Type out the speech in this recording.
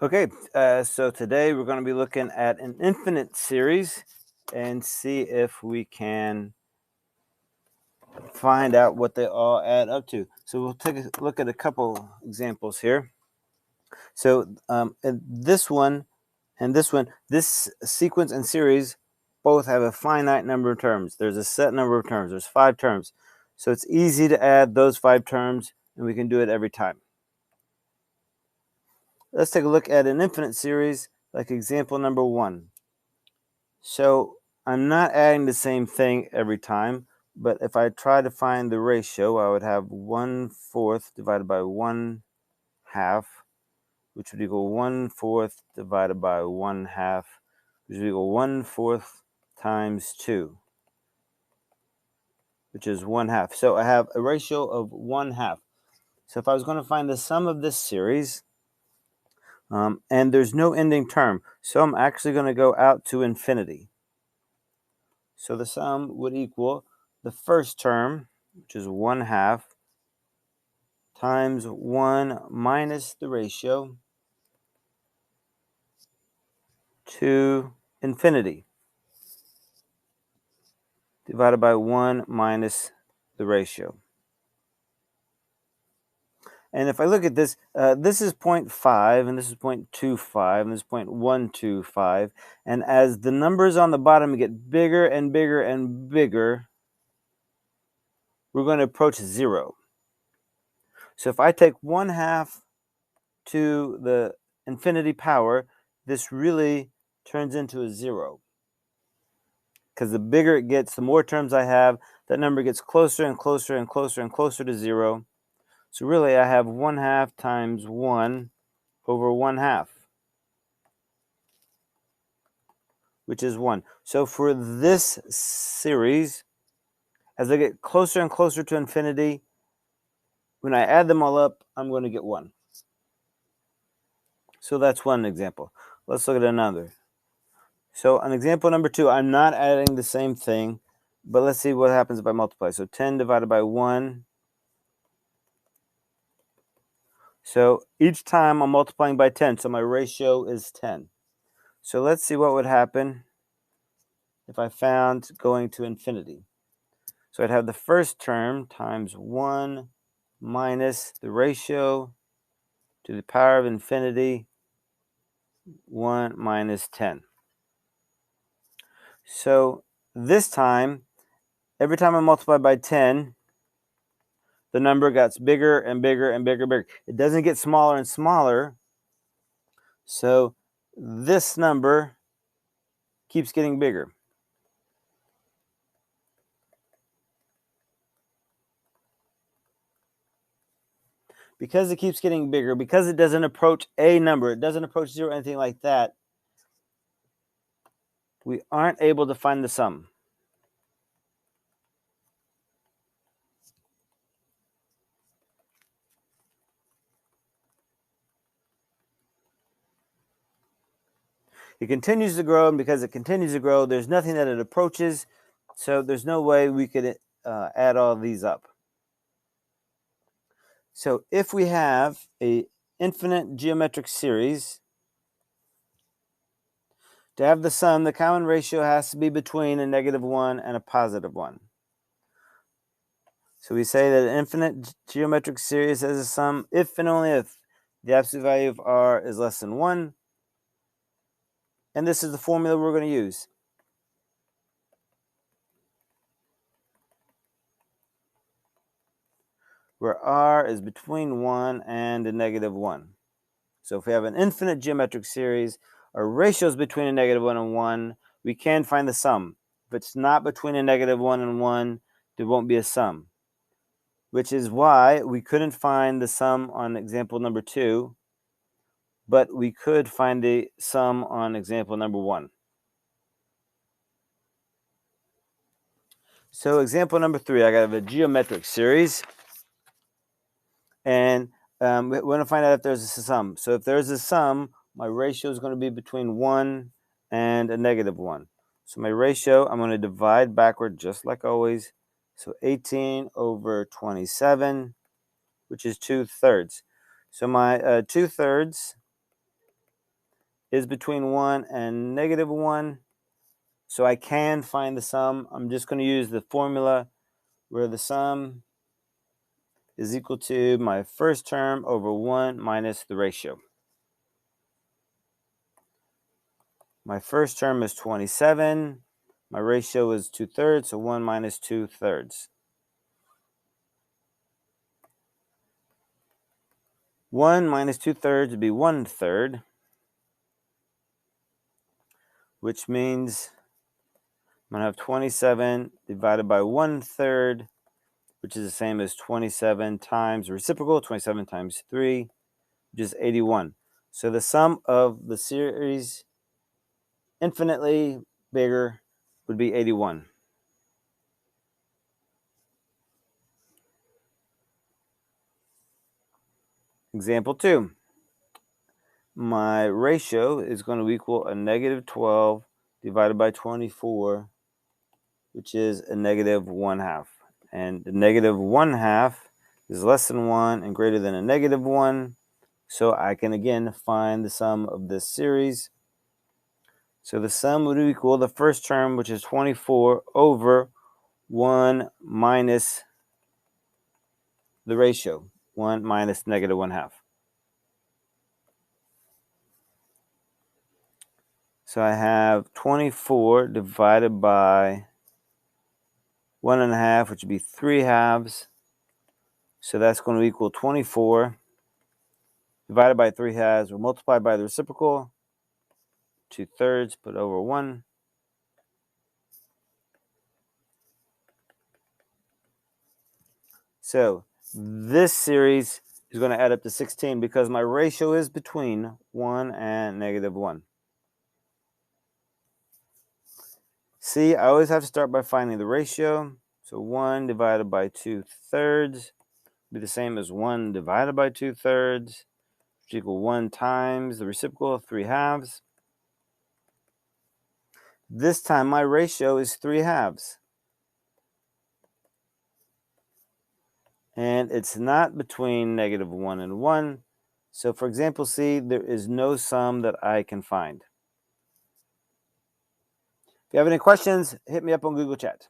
Okay, so today we're going to be looking at an infinite series and see if we can find out what they all add up to. So we'll take a look at a couple examples here. So this one and this sequence and series both have a finite number of terms. There's a set number of terms. There's 5 terms. So it's easy to add those 5 terms, and we can do it every time. Let's take a look at an infinite series, like example number 1. So I'm not adding the same thing every time, but if I try to find the ratio, I would have 1/4 divided by 1/2, which would equal 1/4 divided by 1/2, which would equal 1/4 times 2, which is 1/2. So I have a ratio of 1/2. So if I was going to find the sum of this series, and there's no ending term, so I'm actually going to go out to infinity. So the sum would equal the first term, which is 1/2, times 1 minus the ratio to infinity, divided by 1 minus the ratio. And if I look at this, this is 0.5, and this is 0.25, and this is 0.125. And as the numbers on the bottom get bigger and bigger and bigger, we're going to approach 0. So if I take 1/2 to the infinity power, this really turns into a 0. Because the bigger it gets, the more terms I have, that number gets closer and closer and closer and closer to 0. So really I have 1/2 times 1 over 1/2, which is 1. So for this series, as I get closer and closer to infinity, when I add them all up, I'm going to get 1. So that's one example. Let's look at another. So on example number 2, I'm not adding the same thing, but let's see what happens if I multiply. So 10 divided by 1. So each time I'm multiplying by 10, so my ratio is 10. So let's see what would happen if I found going to infinity. So I'd have the first term times 1 minus the ratio to the power of infinity, 1 minus 10. So this time, every time I multiply by 10, the number gets bigger and bigger and bigger and bigger. It doesn't get smaller and smaller. So this number keeps getting bigger. Because it keeps getting bigger, because it doesn't approach a number, it doesn't approach 0 or anything like that, we aren't able to find the sum. It continues to grow, and because it continues to grow, there's nothing that it approaches, so there's no way we could add all these up. So if we have an infinite geometric series, to have the sum, the common ratio has to be between a -1 and a +1. So we say that an infinite geometric series has a sum if and only if the absolute value of r is less than 1. And this is the formula we're going to use. Where r is between 1 and a -1. So if we have an infinite geometric series, our ratio is between a -1 and 1, we can find the sum. If it's not between a -1 and 1, there won't be a sum. Which is why we couldn't find the sum on example number 2, but we could find the sum on example number 1. So example number 3, I got a geometric series, and we want to find out if there's a sum. So if there's a sum, my ratio is going to be between 1 and a -1. So my ratio, I'm going to divide backward just like always. So 18 over 27, which is 2/3. So my 2/3 is between 1 and negative 1. So I can find the sum. I'm just going to use the formula where the sum is equal to my first term over 1 minus the ratio. My first term is 27. My ratio is 2/3, so 1 minus 2/3. 1 minus 2/3 would be 1/3, which means I'm going to have 27 divided by 1/3, which is the same as 27 times the reciprocal, 27 times 3, which is 81. So the sum of the series infinitely bigger would be 81. Example 2. My ratio is going to equal a negative 12 divided by 24, which is a negative 1/2. And the negative 1/2 is less than 1 and greater than a negative 1. So I can again find the sum of this series. So the sum would equal the first term, which is 24, over 1 minus the ratio, 1 minus negative 1/2. So I have 24 divided by 1.5, which would be 3/2. So that's going to equal 24 divided by 3/2, or multiplied by the reciprocal, 2/3, put over 1. So this series is going to add up to 16 because my ratio is between 1 and negative 1. See, I always have to start by finding the ratio. So 1 divided by 2/3 be the same as 1 divided by 2/3, which equal 1 times the reciprocal, 3/2. This time my ratio is 3/2. And it's not between negative 1 and 1. So for example C, there is no sum that I can find. If you have any questions, hit me up on Google Chat.